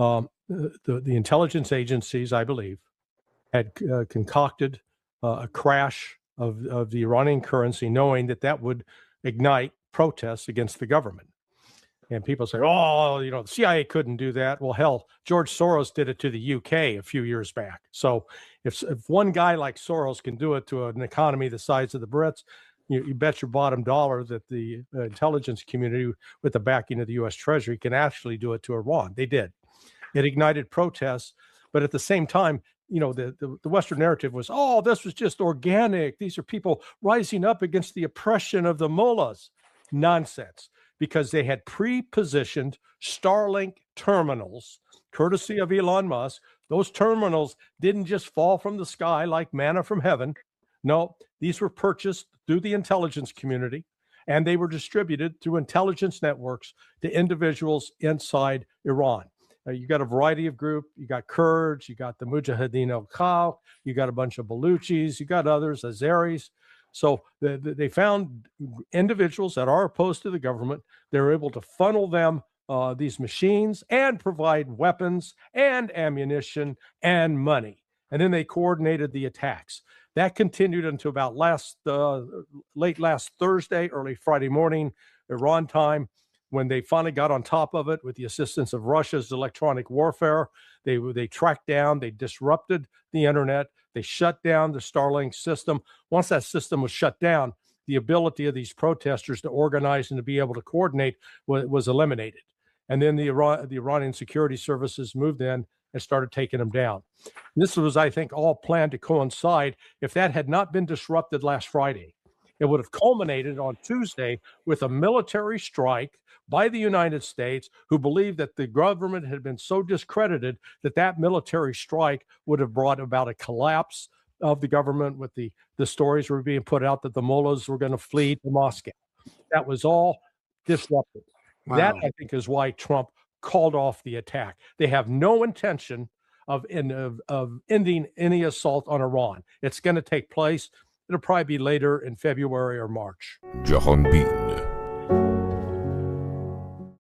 the intelligence agencies, I believe, had concocted a crash of the Iranian currency, knowing that would ignite protests against the government. And people say, oh, the CIA couldn't do that. Well, hell, George Soros did it to the UK a few years back. So if one guy like Soros can do it to an economy the size of the Brits, you bet your bottom dollar that the intelligence community, with the backing of the U.S. Treasury, can actually do it to Iran. They did. It ignited protests. But at the same time, the Western narrative was, oh, this was just organic. These are people rising up against the oppression of the mullahs. Nonsense. Because they had pre-positioned Starlink terminals, courtesy of Elon Musk. Those terminals didn't just fall from the sky like manna from heaven. No, these were purchased through the intelligence community, and they were distributed through intelligence networks to individuals inside Iran. You got a variety of groups. You got Kurds, you got the Mujahideen al-Khal, you got a bunch of Baluchis, you got others, Azeris. So they found individuals that are opposed to the government. They were able to funnel them these machines and provide weapons and ammunition and money. And then they coordinated the attacks. That continued until about late last Thursday, early Friday morning, Iran time, when they finally got on top of it with the assistance of Russia's electronic warfare. They tracked down, they disrupted the internet, they shut down the Starlink system. Once that system was shut down, the ability of these protesters to organize and to be able to coordinate was eliminated. And then the Iranian security services moved in and started taking them down. This was, I think, all planned to coincide. If that had not been disrupted last Friday, it would have culminated on Tuesday with a military strike by the United States, who believed that the government had been so discredited that military strike would have brought about a collapse of the government, with the stories were being put out that the mullahs were going to flee to Moscow. That was all disrupted. Wow. That, I think, is why Trump called off the attack. They have no intention of ending any assault on Iran. It's going to take place. It'll probably be later in February or March. جهانبین